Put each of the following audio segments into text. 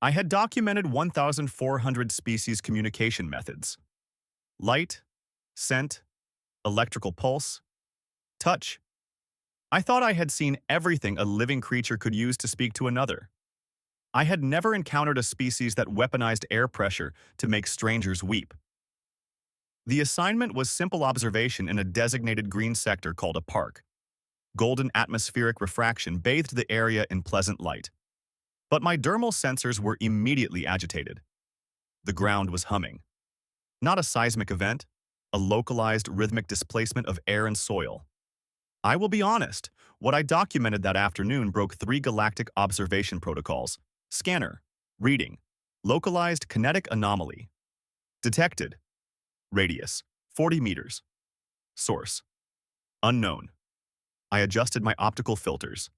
I had documented 1,400 species communication methods. Light, scent, electrical pulse, touch. I thought I had seen everything a living creature could use to speak to another. I had never encountered a species that weaponized air pressure to make strangers weep. The assignment was simple observation in a designated green sector called a park. Golden atmospheric refraction bathed the area in pleasant light. But my dermal sensors were immediately agitated. The ground was humming. Not a seismic event, a localized rhythmic displacement of air and soil. I will be honest, what I documented that afternoon broke 3 galactic observation protocols: scanner, reading, localized kinetic anomaly. Detected. Radius, 40 meters. Source, unknown. I adjusted my optical filters.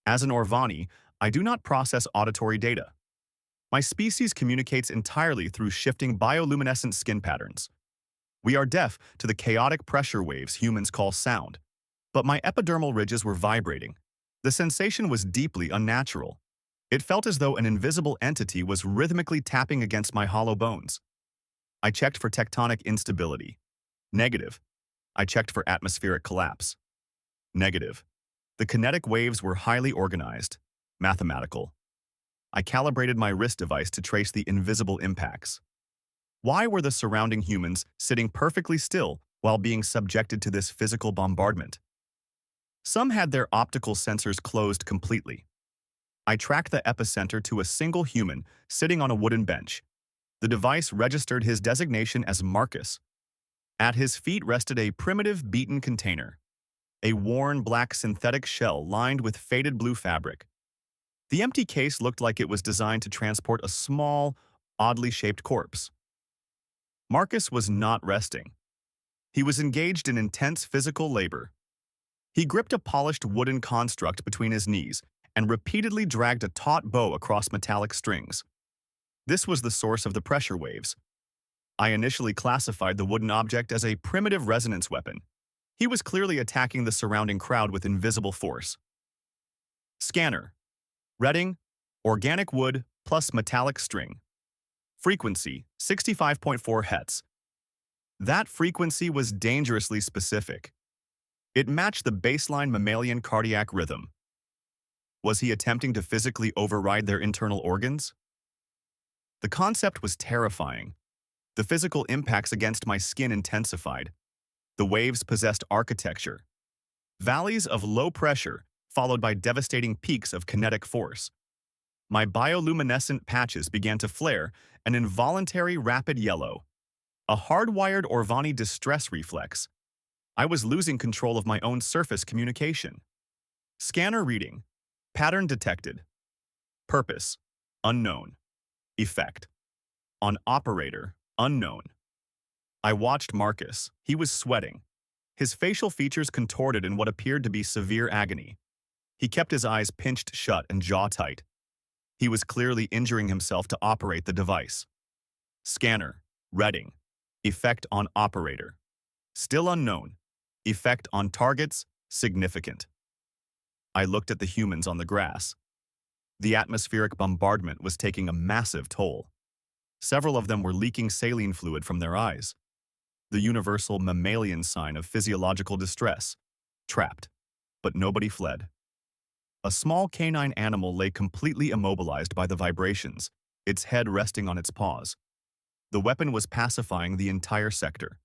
As an Orvani, I do not process auditory data. My species communicates entirely through shifting bioluminescent skin patterns. We are deaf to the chaotic pressure waves humans call sound, but my epidermal ridges were vibrating. The sensation was deeply unnatural. It felt as though an invisible entity was rhythmically tapping against my hollow bones. I checked for tectonic instability. Negative. I checked for atmospheric collapse. Negative. The kinetic waves were highly organized, mathematical. I calibrated my wrist device to trace the invisible impacts. Why were the surrounding humans sitting perfectly still while being subjected to this physical bombardment? Some had their optical sensors closed completely. I tracked the epicenter to a single human sitting on a wooden bench. The device registered his designation as Marcus. At his feet rested a primitive beaten container, a worn black synthetic shell lined with faded blue fabric. The empty case looked like it was designed to transport a small, oddly shaped corpse. Marcus was not resting. He was engaged in intense physical labor. He gripped a polished wooden construct between his knees and repeatedly dragged a taut bow across metallic strings. This was the source of the pressure waves. I initially classified the wooden object as a primitive resonance weapon. He was clearly attacking the surrounding crowd with invisible force. Scanner. Reading, organic wood plus metallic string. Frequency, 65.4 Hz. That frequency was dangerously specific. It matched the baseline mammalian cardiac rhythm. Was he attempting to physically override their internal organs? The concept was terrifying. The physical impacts against my skin intensified. The waves possessed architecture. Valleys of low pressure, followed by devastating peaks of kinetic force. My bioluminescent patches began to flare, an involuntary rapid yellow. A hardwired Orvani distress reflex. I was losing control of my own surface communication. Scanner reading. Pattern detected. Purpose, unknown. Effect. On operator, unknown. I watched Marcus. He was sweating. His facial features contorted in what appeared to be severe agony. He kept his eyes pinched shut and jaw tight. He was clearly injuring himself to operate the device. Scanner, reading. Effect on operator. Still unknown. Effect on targets, significant. I looked at the humans on the grass. The atmospheric bombardment was taking a massive toll. Several of them were leaking saline fluid from their eyes. The universal mammalian sign of physiological distress. Trapped. But nobody fled. A small canine animal lay completely immobilized by the vibrations, its head resting on its paws. The weapon was pacifying the entire sector.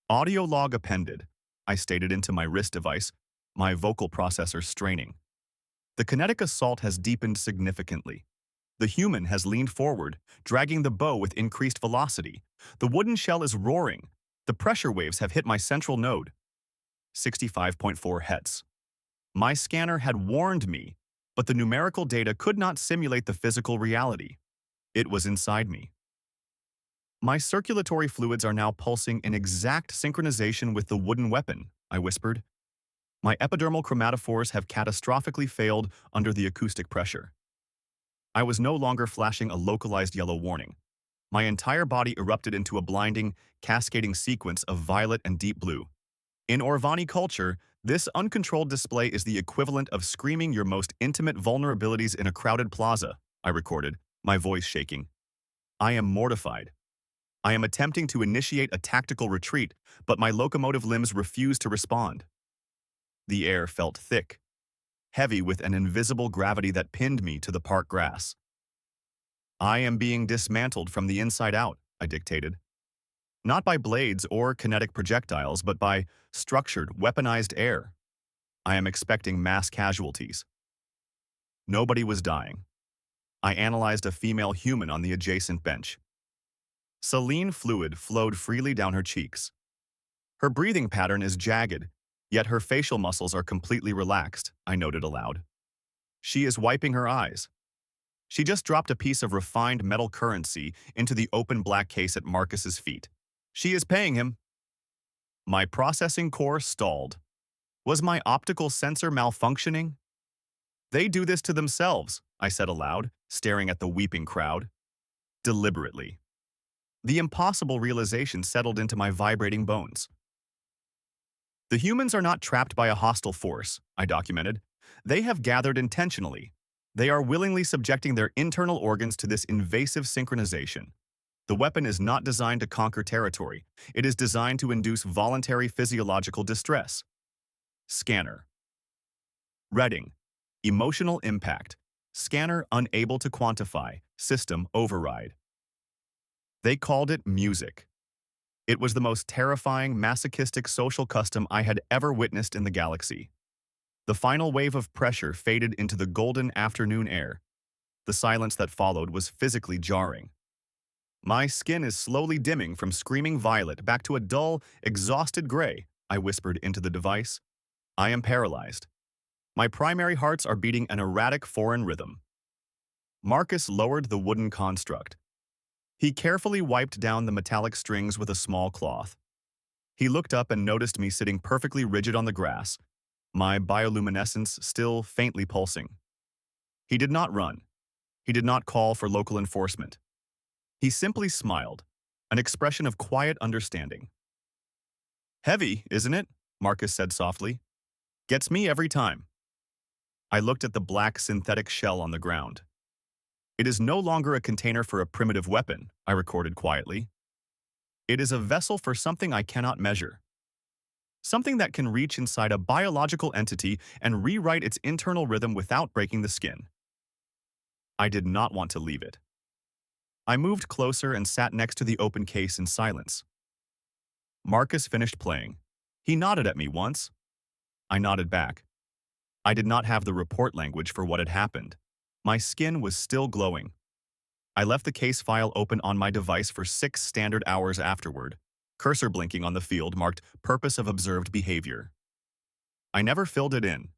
Audio log appended. I stated into my wrist device, my vocal processor straining. The kinetic assault has deepened significantly. The human has leaned forward, dragging the bow with increased velocity. The wooden shell is roaring. The pressure waves have hit my central node. 65.4 Hz. My scanner had warned me, but the numerical data could not simulate the physical reality. It was inside me. My circulatory fluids are now pulsing in exact synchronization with the wooden weapon, I whispered. My epidermal chromatophores have catastrophically failed under the acoustic pressure. I was no longer flashing a localized yellow warning. My entire body erupted into a blinding, cascading sequence of violet and deep blue. In Orvani culture, this uncontrolled display is the equivalent of screaming your most intimate vulnerabilities in a crowded plaza, I recorded, my voice shaking. I am mortified. I am attempting to initiate a tactical retreat, but my locomotive limbs refuse to respond. The air felt thick, heavy with an invisible gravity that pinned me to the park grass. I am being dismantled from the inside out, I dictated. Not by blades or kinetic projectiles, but by structured, weaponized air. I am expecting mass casualties. Nobody was dying. I analyzed a female human on the adjacent bench. Saline fluid flowed freely down her cheeks. Her breathing pattern is jagged, yet her facial muscles are completely relaxed, I noted aloud. She is wiping her eyes. She just dropped a piece of refined metal currency into the open black case at Marcus's feet. She is paying him. My processing core stalled. Was my optical sensor malfunctioning? They do this to themselves, I said aloud, staring at the weeping crowd. Deliberately. The impossible realization settled into my vibrating bones. The humans are not trapped by a hostile force, I documented. They have gathered intentionally. They are willingly subjecting their internal organs to this invasive synchronization. The weapon is not designed to conquer territory. It is designed to induce voluntary physiological distress. Scanner. Reading. Emotional impact. Scanner unable to quantify. System override. They called it music. It was the most terrifying, masochistic social custom I had ever witnessed in the galaxy. The final wave of pressure faded into the golden afternoon air. The silence that followed was physically jarring. My skin is slowly dimming from screaming violet back to a dull, exhausted gray, I whispered into the device. I am paralyzed. My primary hearts are beating an erratic foreign rhythm. Marcus lowered the wooden construct. He carefully wiped down the metallic strings with a small cloth. He looked up and noticed me sitting perfectly rigid on the grass, my bioluminescence still faintly pulsing. He did not run. He did not call for local enforcement. He simply smiled, an expression of quiet understanding. Heavy, isn't it? Marcus said softly. Gets me every time. I looked at the black synthetic shell on the ground. It is no longer a container for a primitive weapon, I recorded quietly. It is a vessel for something I cannot measure. Something that can reach inside a biological entity and rewrite its internal rhythm without breaking the skin. I did not want to leave it. I moved closer and sat next to the open case in silence. Marcus finished playing. He nodded at me once. I nodded back. I did not have the report language for what had happened. My skin was still glowing. I left the case file open on my device for 6 standard hours afterward. Cursor blinking on the field marked purpose of observed behavior. I never filled it in,